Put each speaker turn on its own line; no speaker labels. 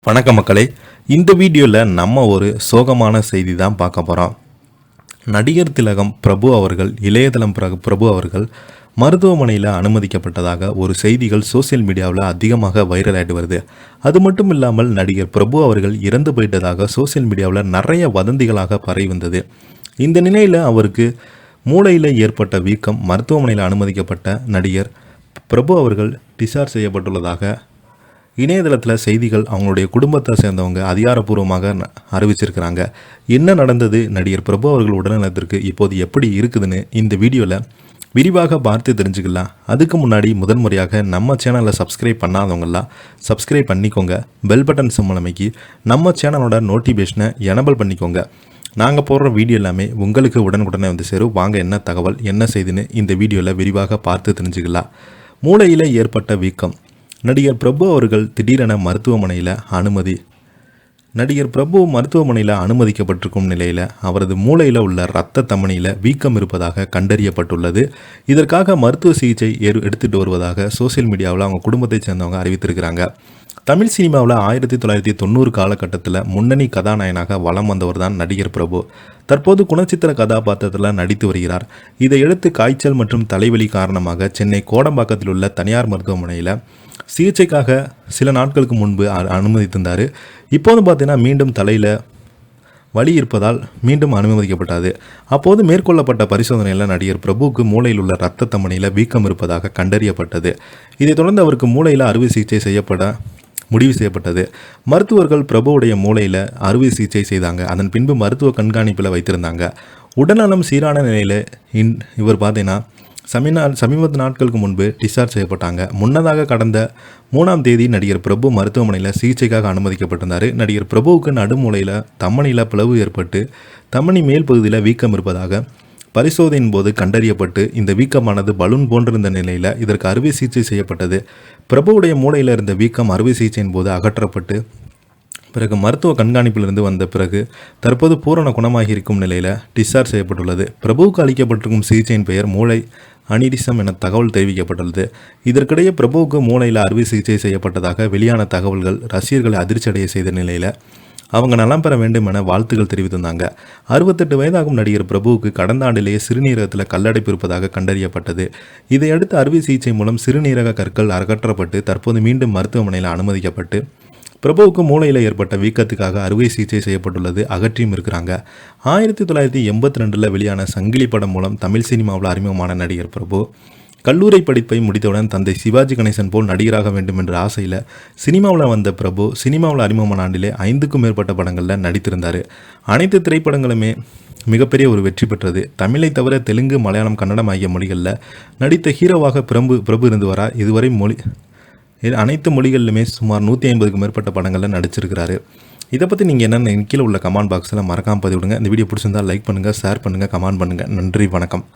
வணக்கம் மக்களே, இந்த வீடியோவில் நம்ம ஒரு சோகமான செய்தி தான் பார்க்க போகிறோம். நடிகர் திலகம் பிரபு அவர்கள், இளையதளம் பிரபு அவர்கள் மருத்துவமனையில் அனுமதிக்கப்பட்டதாக ஒரு செய்திகள் சோசியல் மீடியாவில் அதிகமாக வைரல் ஆகிட்டு வருது. அது மட்டும் இல்லாமல் நடிகர் பிரபு அவர்கள் இறந்து போயிட்டதாக சோசியல் மீடியாவில் நிறைய வதந்திகளாக பரவி வந்தது. இந்த நிலையில் அவருக்கு மூளையில் ஏற்பட்ட வீக்கம், மருத்துவமனையில் அனுமதிக்கப்பட்ட நடிகர் பிரபு அவர்கள் டிஸ்சார்ஜ் செய்யப்பட்டுள்ளதாக இணையதளத்தில் செய்திகள் அவங்களுடைய குடும்பத்தை சேர்ந்தவங்க அதிகாரப்பூர்வமாக அறிவிச்சிருக்கிறாங்க. என்ன நடந்தது, நடிகர் பிரபு அவர்கள் உடல்நலத்திற்கு இப்போது எப்படி இருக்குதுன்னு இந்த வீடியோவில் விரிவாக பார்த்து தெரிஞ்சுக்கலாம். அதுக்கு முன்னாடி முதன்முறையாக நம்ம சேனலை சப்ஸ்கிரைப் பண்ணாதவங்களாம் சப்ஸ்கிரைப் பண்ணிக்கோங்க. பெல் பட்டன் சிம்பல் அமைக்கி நம்ம சேனலோட நோட்டிஃபிகேஷனை எனபிள் பண்ணிக்கோங்க. நாங்கள் போடுற வீடியோ எல்லாமே உங்களுக்கு உடனுக்குடனே வந்து சேரும். வாங்க என்ன தகவல், என்ன செய்துன்னு இந்த வீடியோவில் விரிவாக பார்த்து தெரிஞ்சுக்கலாம். மூளையில் ஏற்பட்ட வீக்கம். நடிகர் பிரபு அவர்கள் திடீரென மருத்துவமனையில் அனுமதிக்கப்பட்டிருக்கும் நிலையில் அவரது மூளையில் உள்ள இரத்த தமனியில் வீக்கம் இருப்பதாக கண்டறியப்பட்டுள்ளது. இதற்காக மருத்துவ சிகிச்சை எடுத்துகிட்டு வருவதாக சோசியல் மீடியாவில் அவங்க குடும்பத்தை சேர்ந்தவங்க அறிவித்திருக்கிறாங்க. தமிழ் சினிமாவில் 1990 காலகட்டத்தில் முன்னணி கதாநாயகனாக வலம் வந்தவர் தான் நடிகர் பிரபு. தற்போது குணச்சித்திர கதாபாத்திரத்தில் நடித்து வருகிறார். இதையடுத்து காய்ச்சல் மற்றும் தலைவலி காரணமாக சென்னை கோடம்பாக்கத்தில் உள்ள தனியார் மருத்துவமனையில் சிகிச்சைக்காக சில நாட்களுக்கு முன்பு அனுமதித்திருந்தார். இப்போது பார்த்தீங்கன்னா மீண்டும் தலையில் வலி இருப்பதால் மீண்டும் அனுமதிக்கப்பட்டது. அப்போது மேற்கொள்ளப்பட்ட பரிசோதனையில் நடிகர் பிரபுவுக்கு மூளையில் உள்ள இரத்த தமனியில் வீக்கம் இருப்பதாக கண்டறியப்பட்டது. இதைத் தொடர்ந்து அவருக்கு மூளையில் அறுவை சிகிச்சை செய்யப்பட முடிவு செய்யப்பட்டது. மருத்துவர்கள் பிரபுவுடைய மூளையில் அறுவை சிகிச்சை செய்தாங்க. அதன் பின்பு மருத்துவ கண்காணிப்பில் வைத்திருந்தாங்க. உடல்நலம் சீரான நிலையில் இவர் பார்த்தீங்கன்னா சமீபத்து நாட்களுக்கு முன்பு டிஸ்சார்ஜ் செய்யப்பட்டாங்க. முன்னதாக கடந்த 3ஆம் தேதி நடிகர் பிரபு மருத்துவமனையில் சிகிச்சைக்காக அனுமதிக்கப்பட்டிருந்தார். நடிகர் பிரபுவுக்கு நடுமூளையில் தமனியில் பிளவு ஏற்பட்டு தமனி மேல் பகுதியில் வீக்கம் இருப்பதாக பரிசோதனையின் போது கண்டறியப்பட்டு இந்த வீக்கமானது பலூன் போன்றிருந்த நிலையில் இதற்கு அறுவை சிகிச்சை செய்யப்பட்டது. பிரபுவுடைய மூளையில் இருந்த வீக்கம் அறுவை சிகிச்சையின் போது அகற்றப்பட்டு பிறகு மருத்துவ கண்காணிப்பிலிருந்து வந்த பிறகு தற்போது பூரண குணமாகி இருக்கும் நிலையில் டிஸ்சார்ஜ் செய்யப்பட்டுள்ளது. பிரபுவுக்கு அளிக்கப்பட்டிருக்கும் சிகிச்சையின் பெயர் மூளை அனிடிசம் என தகவல் தெரிவிக்கப்பட்டுள்ளது. இதற்கிடையே பிரபுவுக்கு மூளையில் அறுவை சிகிச்சை செய்யப்பட்டதாக வெளியான தகவல்கள் ரசிகர்களை அதிர்ச்சியடைய செய்த நிலையில் அவங்க நலம் பெற வேண்டும் என வாழ்த்துக்கள் தெரிவித்திருந்தாங்க. 68 வயதாகும் நடிகர் பிரபுவுக்கு கடந்த ஆண்டிலேயே சிறுநீரகத்தில் கல்லடைப்பு இருப்பதாக கண்டறியப்பட்டது. இதையடுத்து அறுவை சிகிச்சை மூலம் சிறுநீரக கற்கள் அகற்றப்பட்டு தற்போது மீண்டும் மருத்துவமனையில் அனுமதிக்கப்பட்டு பிரபுவுக்கு மூளையில் ஏற்பட்ட வீக்கத்துக்காக அறுவை சிகிச்சை செய்யப்பட்டுள்ளது. அகற்றியும் இருக்கிறாங்க. 1982 வெளியான சங்கிலி படம் மூலம் தமிழ் சினிமாவில் அறிமுகமான நடிகர் பிரபு கல்லூரி படிப்பை முடித்தவுடன் தந்தை சிவாஜி கணேசன் போல் நடிகராக வேண்டும் என்ற ஆசையில் சினிமாவில் வந்த பிரபு சினிமாவில் அறிமுகமான ஆண்டிலே 5க்கும் மேற்பட்ட படங்களில் நடித்திருந்தார். அனைத்து திரைப்படங்களுமே மிகப்பெரிய ஒரு வெற்றி பெற்றது. தமிழை தவிர தெலுங்கு, மலையாளம், கன்னடம் ஆகிய மொழிகளில் நடித்த ஹீரோவாக பிரபு இருந்து வர இதுவரை அனைத்து மொழிகளிலுமே சுமார் 150க்கும் மேற்பட்ட படங்களில் நடிச்சிருக்கிறாரு. இதை பற்றி நீங்கள் என்னென்ன கீழே உள்ள கமெண்ட் பாக்ஸில் மறக்காமல் பதிவிடுங்க. இந்த வீடியோ பிடிச்சிருந்தால் லைக் பண்ணுங்கள், ஷேர் பண்ணுங்கள், கமெண்ட் பண்ணுங்கள். நன்றி, வணக்கம்.